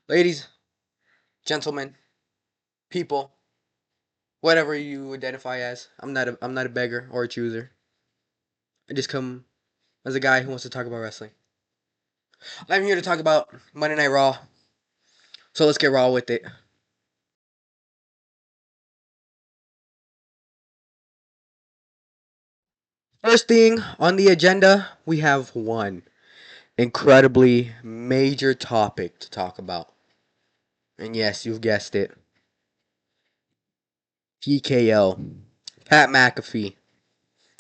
Ladies, gentlemen, people, whatever you identify as, I'm not a beggar or a chooser. I just come as a guy who wants to talk about wrestling. I'm here to talk about Monday Night Raw. So let's get raw with it. First thing on the agenda, we have one incredibly major topic to talk about. And yes, you've guessed it. TKO. Pat McAfee.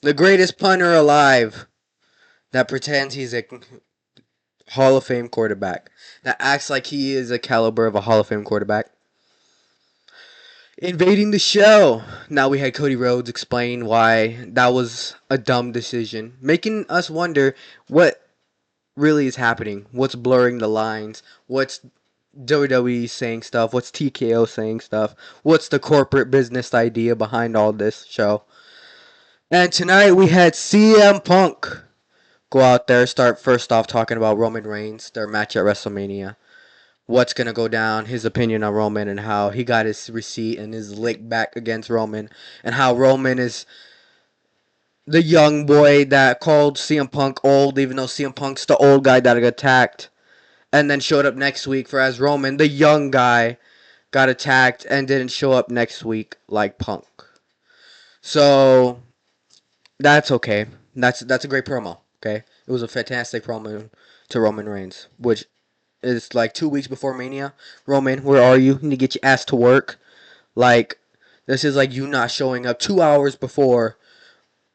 The greatest punter alive that pretends he's a Hall of Fame quarterback. That acts like he is a caliber of a Hall of Fame quarterback. Invading the show. Now we had Cody Rhodes explain why that was a dumb decision, making us wonder what really is happening. What's blurring the lines? What's WWE saying stuff? What's TKO saying stuff? What's the corporate business idea behind all this show? And tonight we had CM Punk go out there, start first off talking about Roman Reigns, their match at WrestleMania. What's going to go down, his opinion on Roman, and how he got his receipt and his lick back against Roman, and how Roman is the young boy that called CM Punk old, even though CM Punk's the old guy that got attacked, and then showed up next week for as Roman, the young guy, got attacked and didn't show up next week like Punk. So that's okay. That's a great promo. Okay, it was a fantastic promo to Roman Reigns, which is like 2 weeks before Mania. Roman, where are you? You need to get your ass to work. Like, this is like you not showing up 2 hours before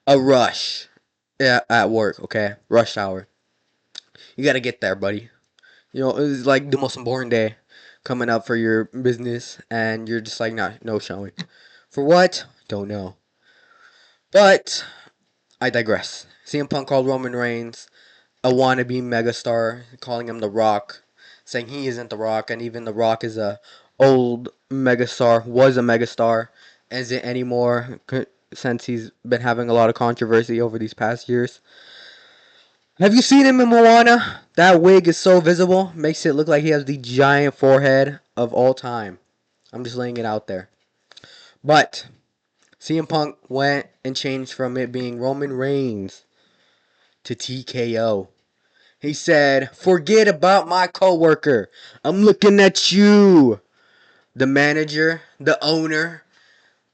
a rush at work, okay? Rush hour. You gotta get there, buddy. You know, it's like the most important day coming up for your business, and you're just like, not, no showing. For what? Don't know. But, I digress. CM Punk called Roman Reigns a wannabe megastar, calling him The Rock, saying he isn't The Rock, and even The Rock is a old megastar, was a megastar, isn't anymore since he's been having a lot of controversy over these past years. Have you seen him in Moana? That wig is so visible, makes it look like he has the giant forehead of all time. I'm just laying it out there. But CM Punk went and changed from it being Roman Reigns to TKO. He said, "Forget about my coworker. I'm looking at you." The manager, the owner.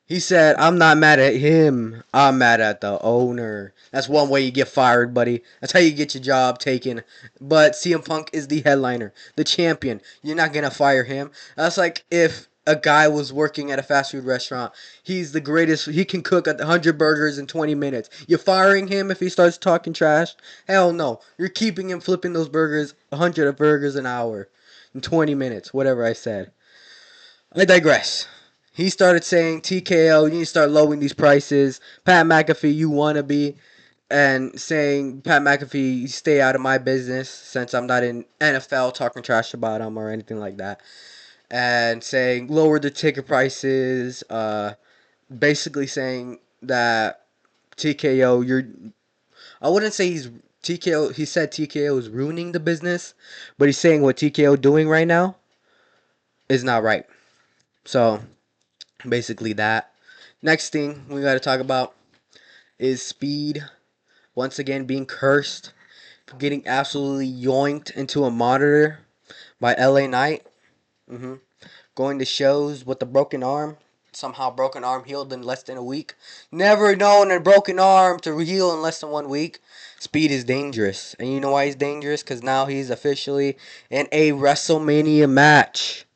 He said, "I'm not mad at him. I'm mad at the owner." That's one way you get fired, buddy. That's how you get your job taken. But CM Punk is the headliner, the champion. You're not going to fire him. That's like if a guy was working at a fast food restaurant. He's the greatest. He can cook 100 burgers in 20 minutes. You're firing him if he starts talking trash? Hell no. You're keeping him flipping those burgers, 100 burgers an hour in 20 minutes, whatever I said. I digress. He started saying, TKO, you need to start lowering these prices. Pat McAfee, you wannabe. And saying, Pat McAfee, stay out of my business since I'm not in NFL talking trash about him or anything like that. And saying, lower the ticket prices. Basically saying that TKO, I wouldn't say he's TKO. He said TKO is ruining the business, but he's saying what TKO doing right now is not right. So basically that. Next thing we got to talk about is Speed once again being cursed for getting absolutely yoinked into a monitor by LA Knight. hmm Going to shows with a broken arm. Somehow broken arm healed in less than a week. Never known a broken arm to heal in less than 1 week. Speed is dangerous. And you know why he's dangerous? Because now he's officially in a WrestleMania match.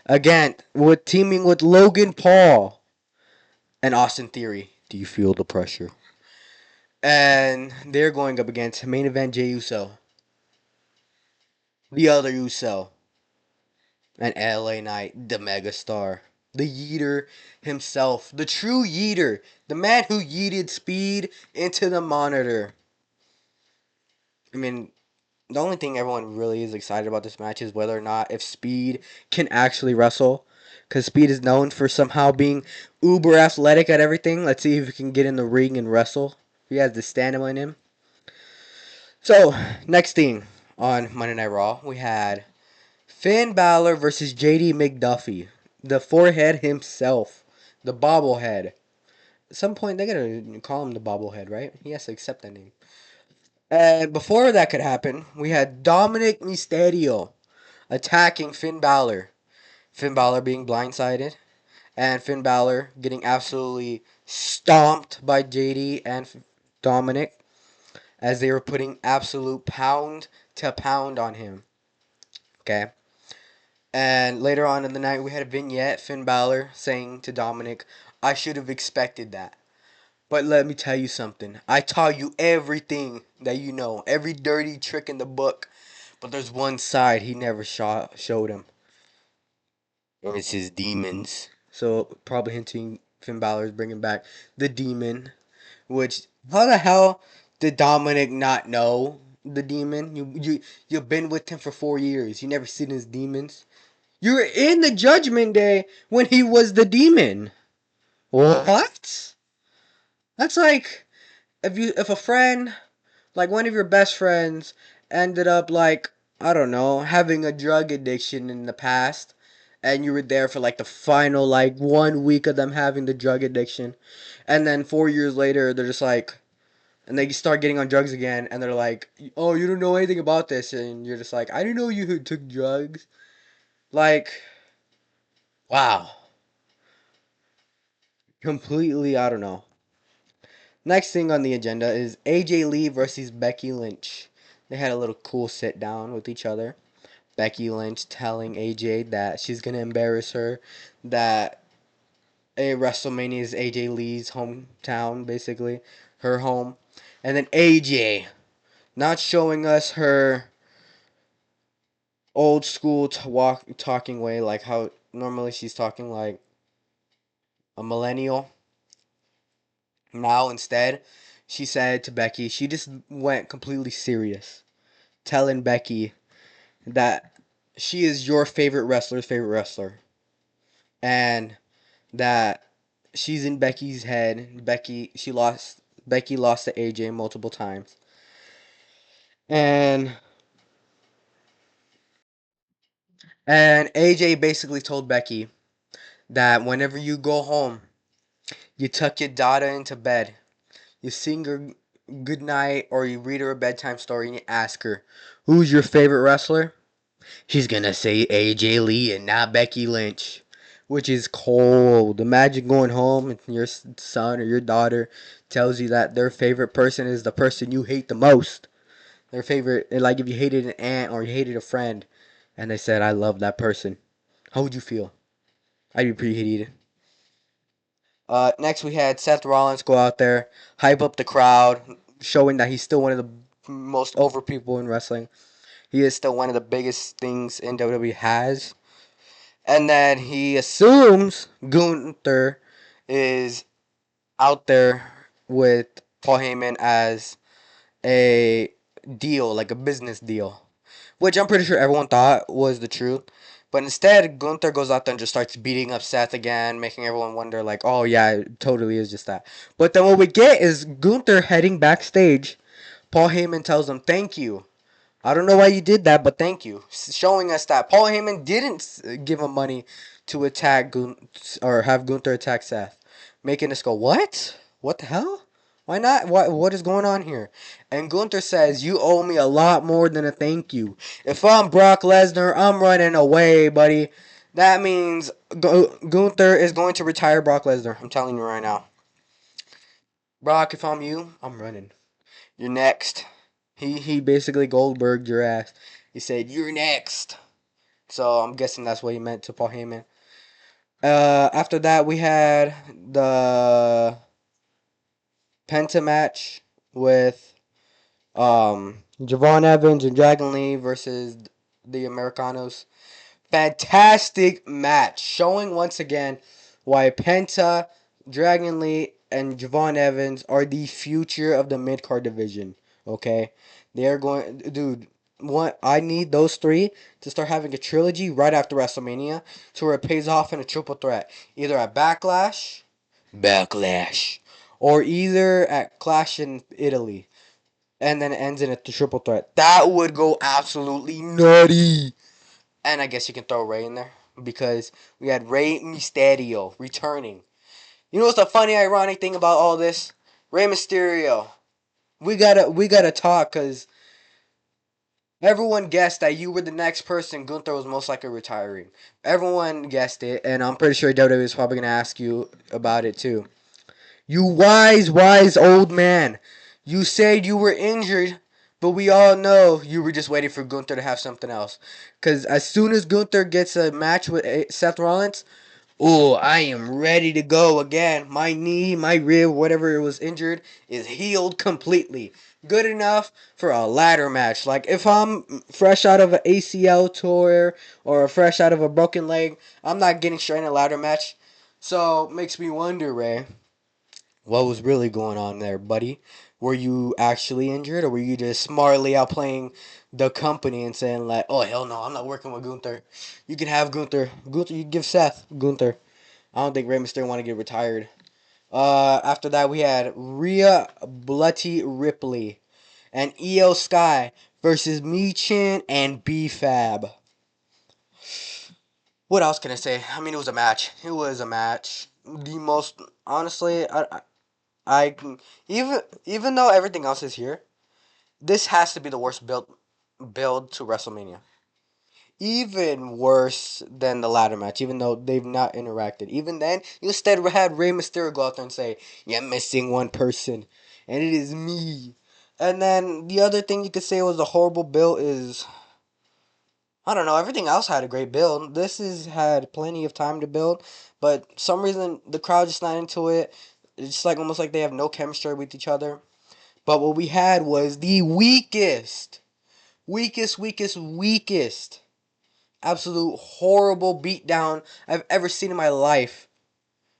Again, with teaming with Logan Paul and Austin Theory. Do you feel the pressure? And they're going up against main event Jey Uso, the other Uso, and LA Knight, the megastar, the yeeter himself, the true yeeter, the man who yeeted Speed into the monitor. I mean, the only thing everyone really is excited about this match is whether or not if Speed can actually wrestle. Because Speed is known for somehow being uber athletic at everything. Let's see if he can get in the ring and wrestle. He has the stamina in him. So, next thing on Monday Night Raw, we had Finn Balor versus JD McDuffie, the forehead himself, the bobblehead. At some point, they gotta call him the bobblehead, right? He has to accept that name. And before that could happen, we had Dominic Mysterio attacking Finn Balor. Finn Balor being blindsided, and Finn Balor getting absolutely stomped by JD and Dominic as they were putting absolute pound to pound on him. Okay. And later on in the night, we had a vignette, Finn Balor saying to Dominic, I should have expected that. But let me tell you something. I taught you everything that you know, every dirty trick in the book. But there's one side he never showed him. And it's his demons. So probably hinting Finn Balor is bringing back the demon. Which, how the hell did Dominic not know the demon? You've been with him for 4 years. You never seen his demons. You were in the Judgment Day when he was the demon. What? That's like if a friend, like one of your best friends, ended up like, I don't know, having a drug addiction in the past, and you were there for like the final like 1 week of them having the drug addiction, and then 4 years later they're just like, and they start getting on drugs again, and they're like, oh, you don't know anything about this, and you're just like, I didn't know you took drugs. Like, wow, completely, I don't know. Next thing on the agenda is AJ Lee versus Becky Lynch. They had a little cool sit down with each other. Becky Lynch telling AJ that she's gonna embarrass her, that a WrestleMania is AJ Lee's hometown, basically her home, and then AJ not showing us her old school talking way, like how normally she's talking like a millennial. Now instead, she said to Becky, she just went completely serious, telling Becky that she is your favorite wrestler's favorite wrestler, and that she's in Becky's head. Becky lost to AJ multiple times, and AJ basically told Becky that whenever you go home, you tuck your daughter into bed, you sing her good night, or you read her a bedtime story, and you ask her, "Who's your favorite wrestler?" She's gonna say AJ Lee and not Becky Lynch, which is cold. Imagine going home and your son or your daughter tells you that their favorite person is the person you hate the most. Their favorite, like if you hated an aunt or you hated a friend, and they said, I love that person. How would you feel? I'd be pretty heated. Next, we had Seth Rollins go out there, hype up the crowd, showing that he's still one of the most over people in wrestling. He is still one of the biggest things in WWE has. And then he assumes Gunther is out there with Paul Heyman as a deal, like a business deal, which I'm pretty sure everyone thought was the truth. But instead, Gunther goes out there and just starts beating up Seth again, making everyone wonder, like, oh, yeah, it totally is just that. But then what we get is Gunther heading backstage. Paul Heyman tells him, thank you. I don't know why you did that, but thank you. Showing us that Paul Heyman didn't give him money to attack or have Gunther attack Seth. Making us go, what? What the hell? Why not? What is going on here? And Gunther says, you owe me a lot more than a thank you. If I'm Brock Lesnar, I'm running away, buddy. That means Gunther is going to retire Brock Lesnar. I'm telling you right now. Brock, if I'm you, I'm running. You're next. He basically Goldberged your ass. He said, you're next. So I'm guessing that's what he meant to Paul Heyman. After that, we had the Penta match with Javon Evans and Dragon Lee versus the Americanos. Fantastic match. Showing once again why Penta, Dragon Lee, and Javon Evans are the future of the mid card division. Okay? They are going, dude. I need those three to start having a trilogy right after WrestleMania to where it pays off in a triple threat. Either at Backlash, or either at Clash in Italy, and then it ends in a triple threat. That would go absolutely nutty. And I guess you can throw Rey in there because we had Rey Mysterio returning. You know what's the funny, ironic thing about all this? Rey Mysterio. We gotta talk because everyone guessed that you were the next person Gunther was most likely retiring. Everyone guessed it, and I'm pretty sure WWE is probably gonna ask you about it too. You wise old man. You said you were injured, but we all know you were just waiting for Gunther to have something else. Because as soon as Gunther gets a match with Seth Rollins, oh, I am ready to go again. My knee, my rib, whatever it was injured, is healed completely. Good enough for a ladder match. Like, if I'm fresh out of an ACL tour or fresh out of a broken leg, I'm not getting straight in a ladder match. So, makes me wonder, Ray, what was really going on there, buddy? Were you actually injured, or were you just smartly outplaying the company and saying like, "Oh hell no, I'm not working with Gunther. You can have Gunther. Gunther, you give Seth Gunther." I don't think Rey Mysterio want to get retired. After that we had Rhea Bloody Ripley and Io Sky versus Michin and B-Fab. What else can I say? I mean, it was a match. It was a match. The most honestly, I can even though everything else is here, this has to be the worst build to WrestleMania. Even worse than the ladder match, even though they've not interacted. Even then, you instead had Rey Mysterio go out there and say, "You're missing one person, and it is me." And then the other thing you could say was a horrible build is, I don't know. Everything else had a great build. This has had plenty of time to build, but some reason the crowd just not into it. It's like almost like they have no chemistry with each other. But what we had was the weakest, absolute horrible beatdown I've ever seen in my life.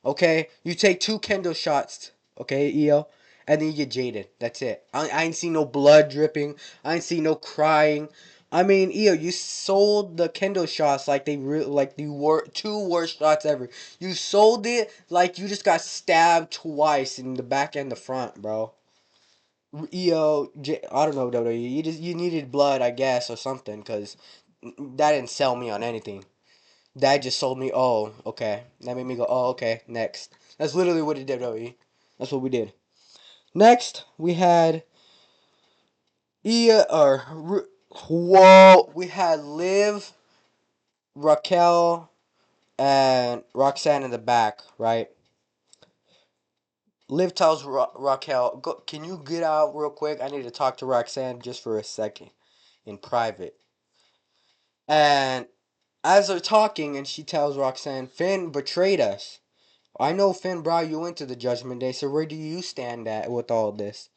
Okay? You take two kendo shots, okay, EO, and then you get jaded. That's it. I ain't seen no blood dripping. I ain't seen no crying. I mean, EO, you sold the kendo shots like like the two worst shots ever. You sold it like you just got stabbed twice in the back and the front, bro. I don't know, WWE. You needed blood, I guess, or something, because that didn't sell me on anything. That just sold me. Oh, okay. That made me go. Oh, okay. Next. That's literally what it did, WWE. That's what we did. Next, we had whoa, we had Liv, Raquel, and Roxanne in the back, right? Liv tells Raquel, "Go, can you get out real quick? I need to talk to Roxanne just for a second in private." And as they're talking, and she tells Roxanne, "Finn betrayed us. I know Finn brought you into the Judgment Day, so where do you stand at with all this?"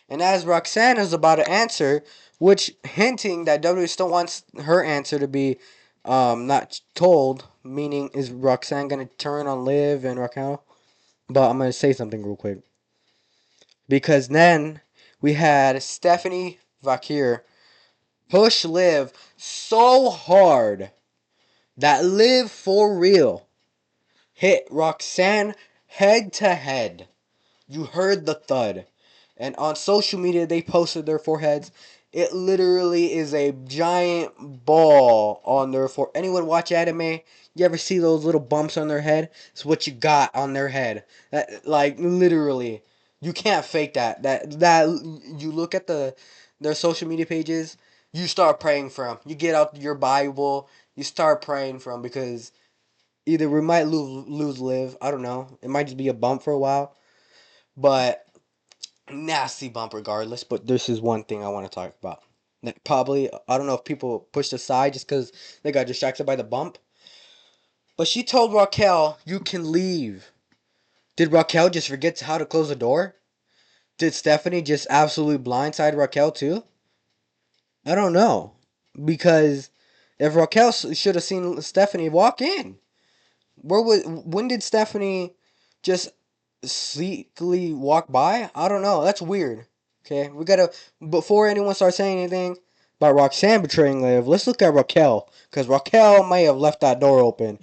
And as Roxanne is about to answer, which hinting that WWE still wants her answer to be not told, meaning is Roxanne going to turn on Liv and Raquel? But I'm going to say something real quick. Because then we had Stephanie Vakir push Liv so hard that Liv for real hit Roxanne head to head. You heard the thud. And on social media, they posted their foreheads. It literally is a giant ball on their forehead. Anyone watch anime? You ever see those little bumps on their head? It's what you got on their head. That, like, literally, you can't fake that. That you look at their social media pages. You start praying for them. You get out your Bible. You start praying for them because either we might lose Liv. I don't know. It might just be a bump for a while, but nasty bump regardless. But this is one thing I want to talk about. That probably, I don't know if people pushed aside just because they got distracted by the bump. But she told Raquel, "You can leave." Did Raquel just forget how to close the door? Did Stephanie just absolutely blindside Raquel too? I don't know. Because if Raquel should have seen Stephanie walk in, when did Stephanie just sleekly walk by? I don't know. That's weird. Okay, we gotta, before anyone starts saying anything about Roxanne betraying Liv, let's look at Raquel, because Raquel may have left that door open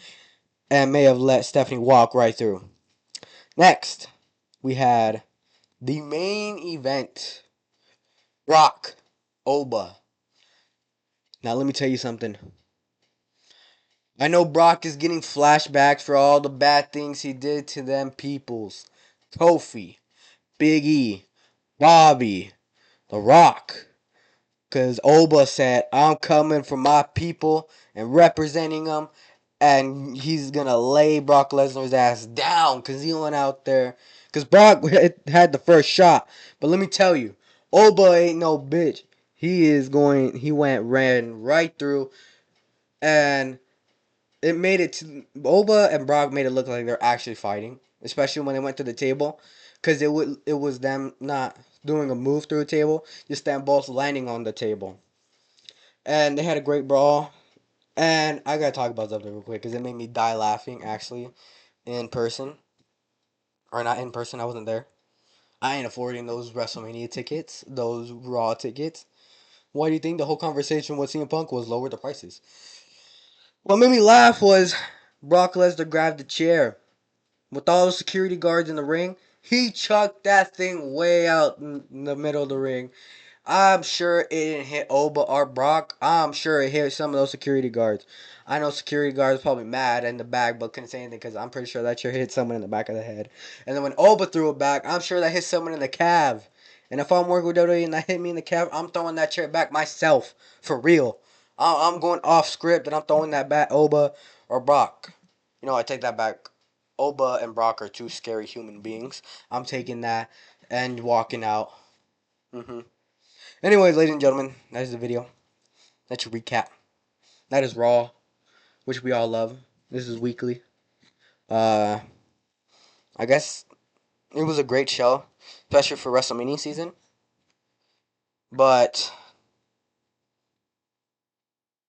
and may have let Stephanie walk right through. Next, we had the main event: Rock Oba. Now let me tell you something. I know Brock is getting flashbacks for all the bad things he did to them peoples. Kofi, Big E, Bobby, The Rock. Because Oba said, I'm coming for my people and representing them. And he's going to lay Brock Lesnar's ass down because he went out there. Because Brock had the first shot. But let me tell you, Oba ain't no bitch. Ran right through. And it made it to, Oba and Brock made it look like they're actually fighting. Especially when they went to the table. Because it was them not doing a move through a table. Just them both landing on the table. And they had a great brawl. And I gotta talk about something real quick because it made me die laughing actually in person. Or not in person, I wasn't there. I ain't affording those WrestleMania tickets, those Raw tickets. Why do you think the whole conversation with CM Punk was lower the prices? What made me laugh was Brock Lesnar grabbed the chair. With all the security guards in the ring, he chucked that thing way out in the middle of the ring. I'm sure it didn't hit Oba or Brock. I'm sure it hit some of those security guards. I know security guards probably mad in the back, but couldn't say anything because I'm pretty sure that chair hit someone in the back of the head. And then when Oba threw it back, I'm sure that hit someone in the calf. And if I'm working with WWE and that hit me in the calf, I'm throwing that chair back myself. For real. I'm going off script and I'm throwing that back Oba or Brock. You know, I take that back. Oba and Brock are two scary human beings. I'm taking that and walking out. Anyways, ladies and gentlemen, that is the video. That's your recap. That is Raw, which we all love. This is weekly. Uh, I guess it was a great show, especially for WrestleMania season. But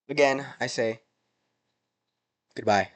again, I say goodbye.